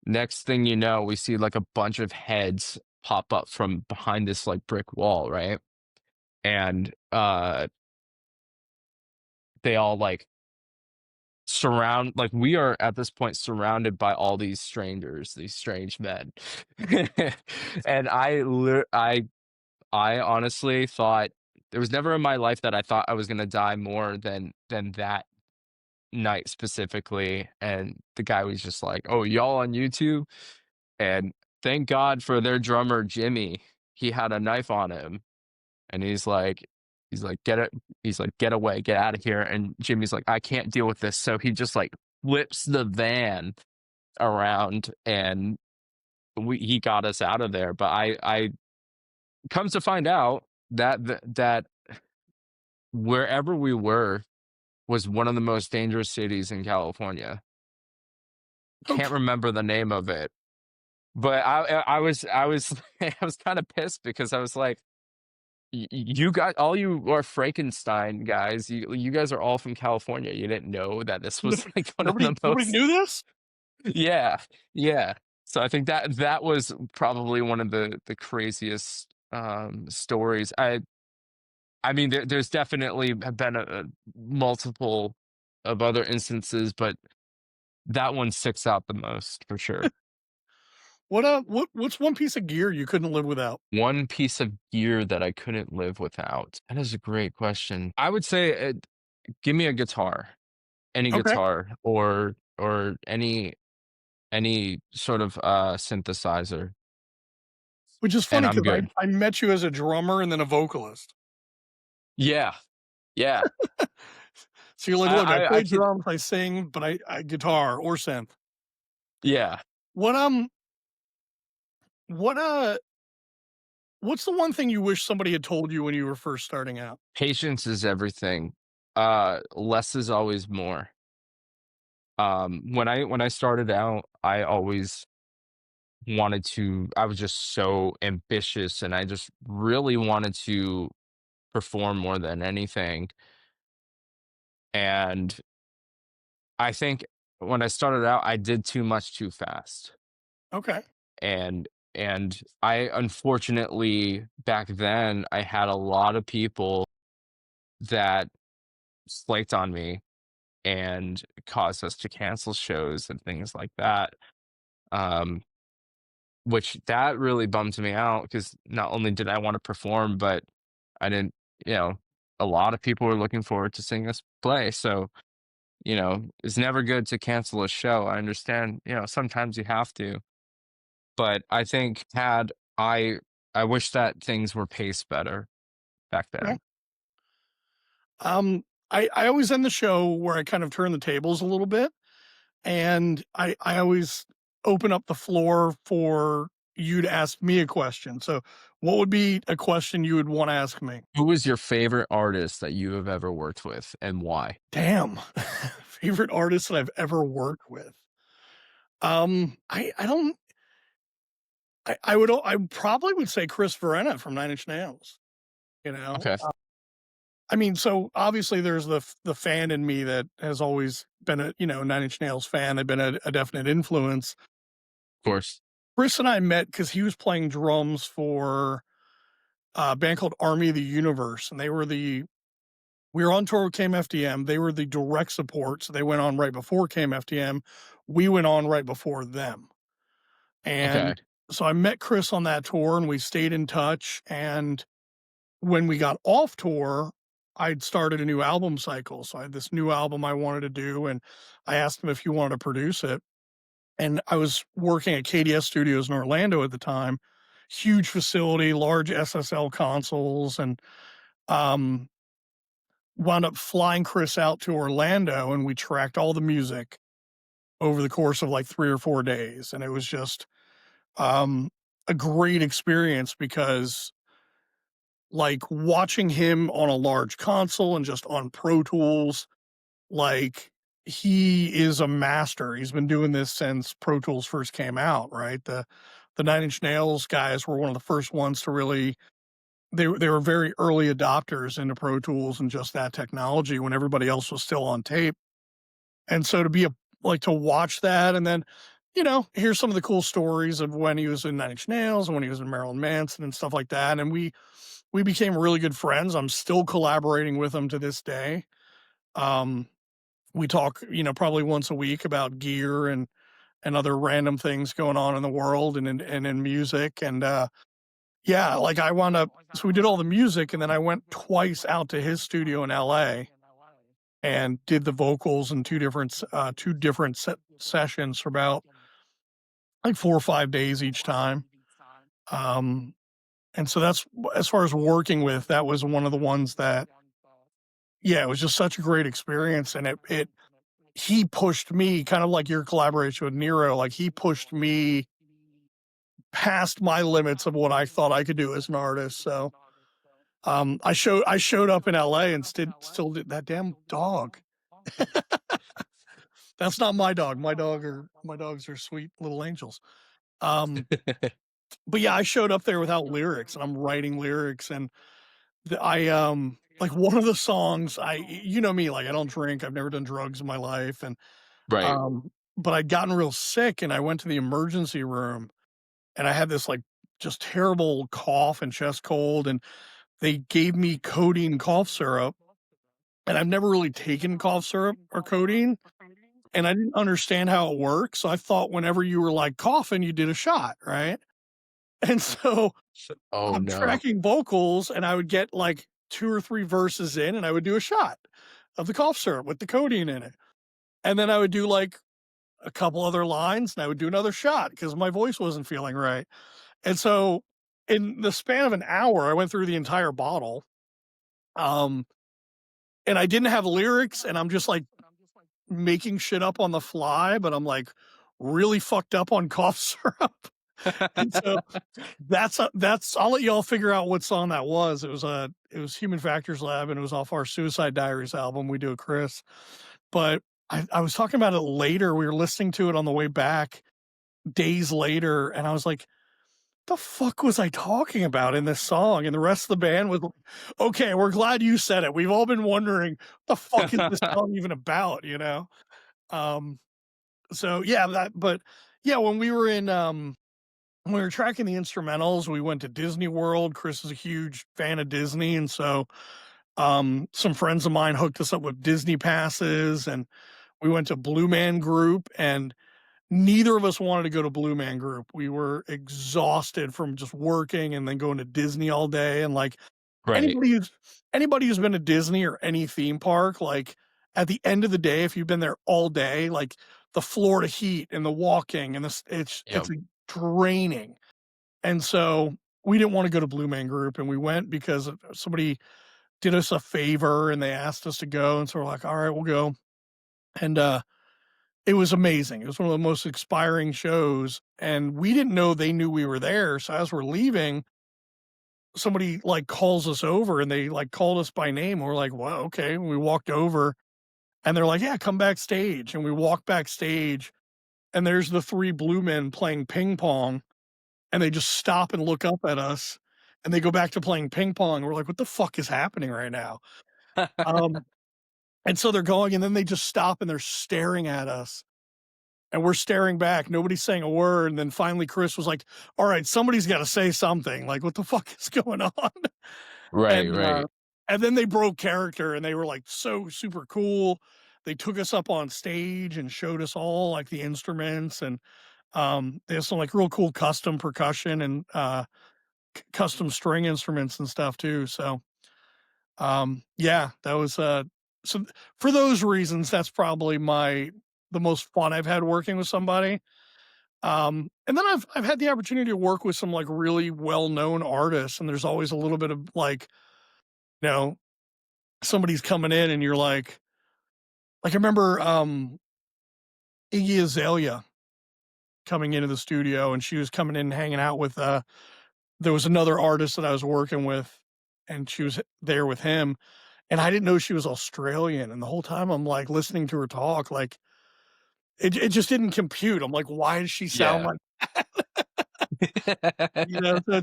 Next thing you know, we see like a bunch of heads pop up from behind this like brick wall, right? And they all like we are at this point surrounded by all these strangers, these strange men. And I honestly thought there was never in my life that I thought I was gonna die more than that night specifically. And the guy was just like, "Oh, y'all on YouTube?" And thank God for their drummer, Jimmy. He had a knife on him, and he's like, "Get it." He's like, "Get away, get out of here." And Jimmy's like, "I can't deal with this." So he just like flips the van around, and he got us out of there. But I comes to find out that wherever we were was one of the most dangerous cities in California. Can't Okay. remember the name of it, but I was I was kind of pissed because I was like, You got all you are Frankenstein guys. You guys are all from California. You didn't know that this was like one of the Nobody most knew this. yeah, yeah. So I think that was probably one of the craziest stories. I mean there's definitely have been a multiple of other instances, but that one sticks out the most for sure. What's one piece of gear you couldn't live without? One piece of gear that I couldn't live without. That is a great question. I would say, give me a guitar, any Okay. guitar, or any sort of synthesizer, Which is and funny I'm because good. I met you as a drummer and then a vocalist. Yeah, Yeah. So you're like, look, I I play could. drums, I sing, but I guitar or synth. Yeah. What what what's the one thing you wish somebody had told you when you were first starting out? Patience is everything. Less is always more. When I started out, I always wanted to. I was just so ambitious, and I just really wanted to perform more than anything. And I think when I started out, I did too much too fast. Okay. And I unfortunately back then I had a lot of people that flaked on me and caused us to cancel shows and things like that. Um, which that really bummed me out because not only did I want to perform, but I didn't, you know, a lot of people were looking forward to seeing us play. So, it's never good to cancel a show. I understand, sometimes you have to, but I think I I wish that things were paced better back Okay. then. Um, I always end the show where I kind of turn the tables a little bit, and I always open up the floor for you to ask me a question. So, what would be a question you would want to ask me? Who was your favorite artist that you have ever worked with and why? Damn, favorite artist that I've ever worked with. I don't. I probably would say Chris Verena from Nine Inch Nails. You know, Okay. I mean, so obviously there's the fan in me that has always been a Nine Inch Nails fan. They've been a definite influence. Of course. Chris and I met because he was playing drums for a band called Army of the Universe, and we were on tour with KMFDM. They were the direct support, so they went on right before KMFDM. We went on right before them, Okay. and so I met Chris on that tour, and we stayed in touch. And when we got off tour, I'd started a new album cycle. So I had this new album I wanted to do, and I asked him if he wanted to produce it. And I was working at KDS Studios in Orlando at the time, huge facility, large SSL consoles, and um, wound up flying Chris out to Orlando, and we tracked all the music over the course of like 3 or 4 days. And it was just um, a great experience because like watching him on a large console and just on Pro Tools, like he is a master. He's been doing this since Pro Tools first came out, right? The Nine Inch Nails guys were one of the first ones to really they were very early adopters into Pro Tools and just that technology when everybody else was still on tape. And so to be to watch that and then hear some of the cool stories of when he was in Nine Inch Nails and when he was in Marilyn Manson and stuff like that. And we became really good friends. I'm still collaborating with him to this day. Um, we talk, probably once a week about gear and other random things going on in the world and in music. And yeah, like I wound up so we did all the music and then I went twice out to his studio in LA and did the vocals in two different sessions for about like 4 or 5 days each time. Um, and so that's as far as working with, that was one of the ones that yeah, it was just such a great experience, and it he pushed me kind of like your collaboration with Nero, like, he pushed me past my limits of what I thought I could do as an artist, so, I showed up in LA and still did that damn dog. That's not my dog. My dogs are sweet little angels. Um, but yeah, I showed up there without lyrics, and I'm writing lyrics, and like, one of the songs you know me, like, I don't drink, I've never done drugs in my life, and Right. but I'd gotten real sick and I went to the emergency room and I had this like just terrible cough and chest cold and they gave me codeine cough syrup and I've never really taken cough syrup or codeine and I didn't understand how it works. So I thought whenever you were like coughing, you did a shot, right? And so Oh I'm no. tracking vocals and I would get like 2 or 3 verses in and I would do a shot of the cough syrup with the codeine in it. And then I would do like a couple other lines and I would do another shot because my voice wasn't feeling right. And so in the span of an hour, I went through the entire bottle. Um, and I didn't have lyrics, and I'm just like making shit up on the fly, but I'm like really fucked up on cough syrup. And so that's I'll let y'all figure out what song that was. It was Human Factors Lab, and it was off our Suicide Diaries album. We do a Chris. But I was talking about it later. We were listening to it on the way back days later, and I was like, the fuck was I talking about in this song? And the rest of the band was like, okay, we're glad you said it. We've all been wondering the fuck is this song even about, you know? Um, so yeah, but yeah, when we were in when we were tracking the instrumentals, we went to Disney World. Chris is a huge fan of Disney, and so some friends of mine hooked us up with Disney passes, and we went to Blue Man Group, and neither of us wanted to go to Blue Man Group. We were exhausted from just working and then going to Disney all day. And like Right. anybody who's been to Disney or any theme park, like at the end of the day, if you've been there all day, like the Florida heat and the walking and this, it's Yep. draining. And so we didn't want to go to Blue Man Group, and we went because somebody did us a favor and they asked us to go. And so we're like, all right, we'll go. And it was amazing. It was one of the most inspiring shows, and we didn't know they knew we were there. So as we're leaving, somebody like calls us over, and they like called us by name. We're like, well, okay. And we walked over, and they're like, yeah, come backstage. And we walk backstage, and there's the three blue men playing ping pong, and they just stop and look up at us, and they go back to playing ping pong. We're like, what the fuck is happening right now? Um, and so they're going, and then they just stop and they're staring at us. And we're staring back. Nobody's saying a word. And then finally, Chris was like, all right, somebody's got to say something. Like, what the fuck is going on? Right, And, right. and then they broke character, and they were like so super cool. They took us up on stage and showed us all like the instruments, and they have some like real cool custom percussion and custom string instruments and stuff too. So yeah, that was so for those reasons, that's probably the most fun I've had working with somebody. And then I've had the opportunity to work with some like really well-known artists, and there's always a little bit of like, you know, somebody's coming in and you're I remember Iggy Azalea coming into the studio, and she was coming in and hanging out with there was another artist that I was working with, and she was there with him, and I didn't know she was Australian, and the whole time I'm like listening to her talk, like it just didn't compute. I'm like, why does she sound Yeah. like, you know? So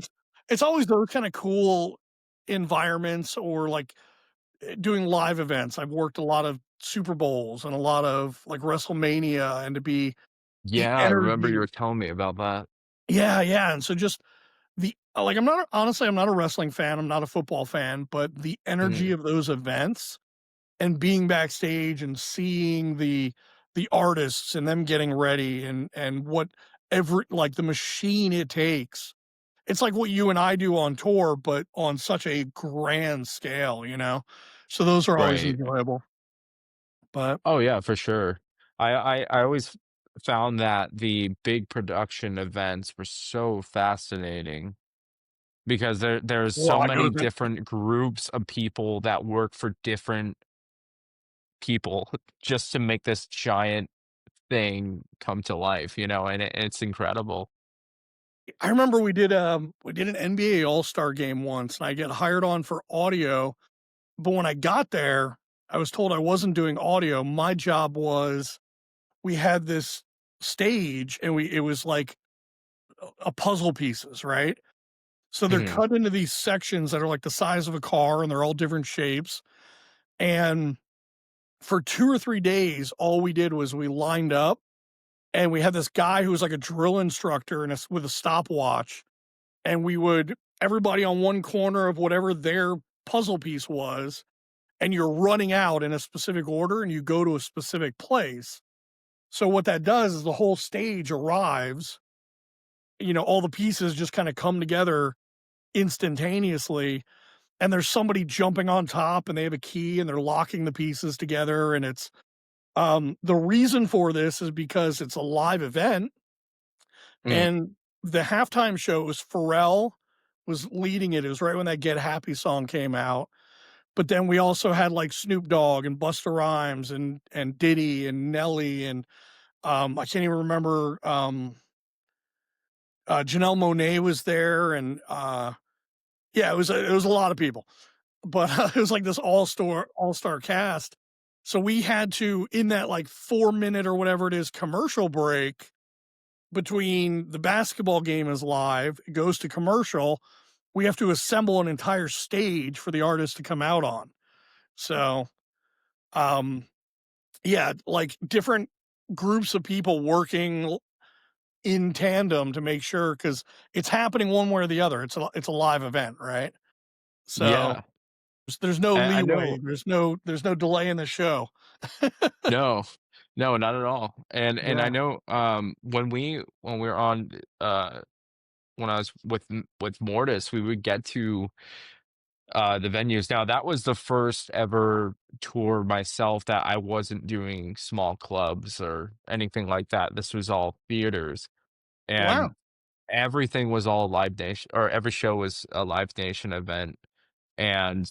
it's always those kind of cool environments, or like doing live events. I've worked a lot of Super Bowls and a lot of like WrestleMania, and to be the Yeah, I remember energy. you were telling me about that. Yeah, yeah. And so just like, I'm not, honestly, I'm not a wrestling fan. I'm not a football fan, but the energy Mhm. of those events and being backstage and seeing the artists and them getting ready, and what every like the machine it takes. It's like what you and I do on tour, but on such a grand scale, you know? So those are always Right. enjoyable. But Oh, yeah, for sure. I always found that the big production events were so fascinating because there's well, so I go many to the different groups of people that work for different people just to make this giant thing come to life, and it's incredible. I remember we did an NBA All-Star game once, and I get hired on for audio, but when I got there, I was told I wasn't doing audio. My job was, we had this stage, and we it was like a puzzle pieces, right? So they're Mhm. cut into these sections that are like the size of a car, and they're all different shapes. And for 2 or 3 days, all we did was we lined up, and we had this guy who was like a drill instructor and with a stopwatch, and we would everybody on one corner of whatever their puzzle piece was, and you're running out in a specific order, and you go to a specific place. So what that does is the whole stage arrives, all the pieces just kind of come together instantaneously, and there's somebody jumping on top, and they have a key, and they're locking the pieces together. And it's the reason for this is because it's a live event, Mm. and the halftime show was Pharrell was leading it. It was right when that Get Happy song came out. but then we also had like Snoop Dogg and Busta Rhymes and Diddy and Nelly and I can't even remember Janelle Monáe was there and yeah, it was a lot of people, but it was like this all-star cast. So we had to, in that like 4 minute or whatever it is commercial break between the basketball game is live, it goes to commercial, we have to assemble an entire stage for the artist to come out on. So, um, yeah, like different groups of people working in tandem to make sure because it's happening one way or the other. It's a live event, right? So Yeah. there's no I know. leeway. There's no delay in the show. No, no, not at all. And I Yeah. know when we were on when I was with Mortis, we would get to the venues. Now that was the first ever tour myself that I wasn't doing small clubs or anything like that. This was all theaters, Wow. and everything was all Live Nation, or every show was a Live Nation event. And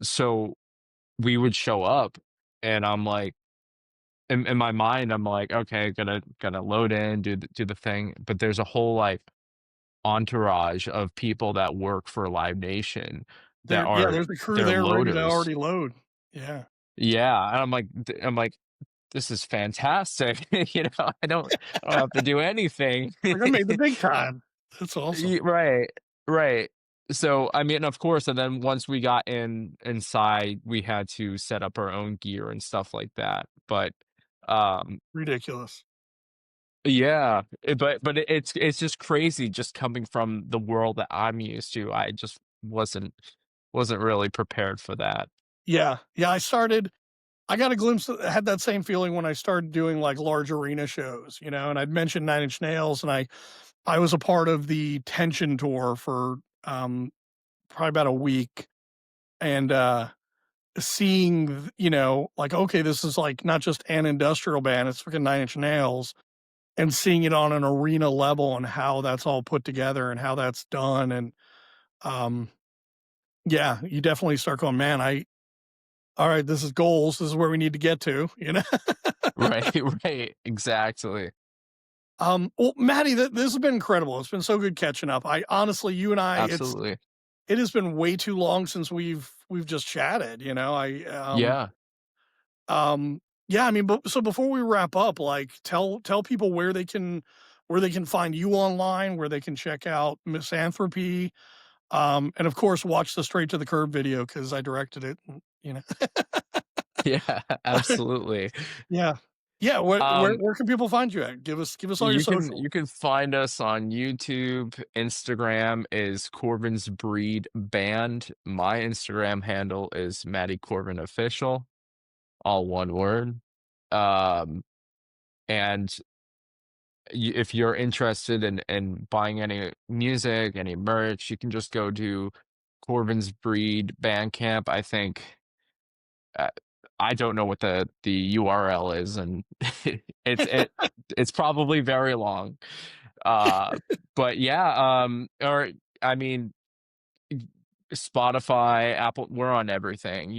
so we would show up, and I'm like, in my mind, I'm like, okay, gonna load in, do the thing. But there's a whole like entourage of people that work for Live Nation that Yeah, are there's a crew they're there ready to loaders. already load. Yeah. Yeah, and I'm like, this is fantastic. You know, I don't have to do anything. Like I made the big time. That's awesome. Right, right. So, I mean, of course, and then once we got inside, we had to set up our own gear and stuff like that. But, um, Ridiculous. yeah, it's just crazy just coming from the world that I'm used to. I just wasn't really prepared for that. Yeah. Yeah. I got a glimpse had that same feeling when I started doing like large arena shows, you know, and I'd mentioned Nine Inch Nails and I was a part of the Tension tour for probably about a week and seeing, you know, like okay, this is like not just an industrial band, it's freaking Nine Inch Nails and seeing it on an arena level and how that's all put together and how that's done and um yeah, you definitely start going, man, I all right, this is goals. This is where we need to get to, you know? Right, right, exactly. Well, Maddie, this has been incredible. It's been so good catching up. I honestly, you and I, Absolutely. it has been way too long since we've just chatted, you know. Yeah. Yeah, I mean, but so before we wrap up, like tell people where they can find you online, where they can check out Misanthropy, and of course watch the Straight to the Curb video because I directed it, you know. Yeah, absolutely. Yeah. Yeah, Um, where can people find you at? Give us all your socials. you can find us on YouTube. Instagram is Corvins Breed Band. My Instagram handle is Matty Corvin Official, all one word. Um, and if you're interested in buying any music, any merch, you can just go to Corvins Breed Bandcamp. I think uh, I don't know what the URL is, and it's probably very long. Uh, but yeah, or I mean, Spotify, Apple, we're on everything.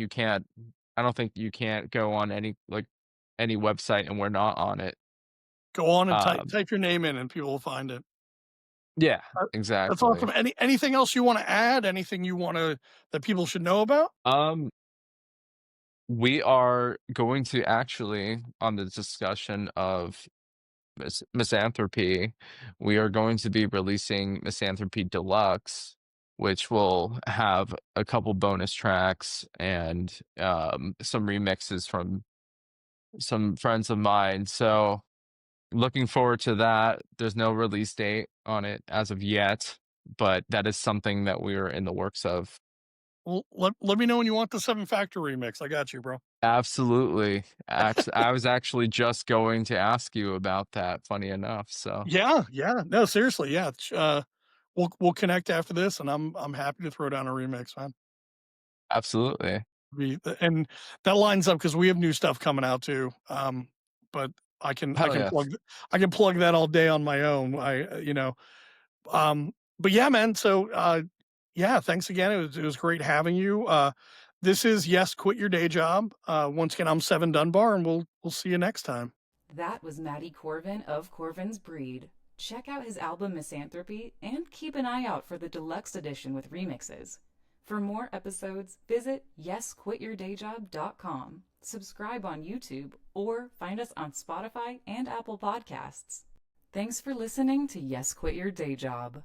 I don't think you can't go on any website and we're not on it. Go on and Um, type your name in and people will find it. yeah, Uh, that's exactly. awesome. Anything else you wanna add? Anything you wanna that people should know about? Um, we are going to actually, on the discussion of Misanthropy, we are going to be releasing Misanthropy Deluxe, which will have a couple bonus tracks and some remixes from some friends of mine. So looking forward to that. There's no release date on it as of yet, but that is something that we're in the works of. Well, let me know when you want the 7 Factor remix. I got you, bro. Absolutely. I was actually just going to ask you about that, funny enough. So Yeah, yeah. No, seriously, yeah. We'll connect after this, and I'm happy to throw down a remix, man. absolutely. And that lines up because we have new stuff coming out too. But I Hell can yeah. I can plug that all day on my own. You know, but yeah, man. So yeah, thanks again. It was great having you. This is Yes, Quit Your Day Job. Once again, I'm Seven Dunbar, and we'll see you next time. That was Matty Corvin of Corvins Breed. Check out his album Misanthropy and keep an eye out for the deluxe edition with remixes. For more episodes, visit yesquityourdayjob.com, subscribe on YouTube, or find us on Spotify and Apple Podcasts. Thanks for listening to Yes, Quit Your Day Job.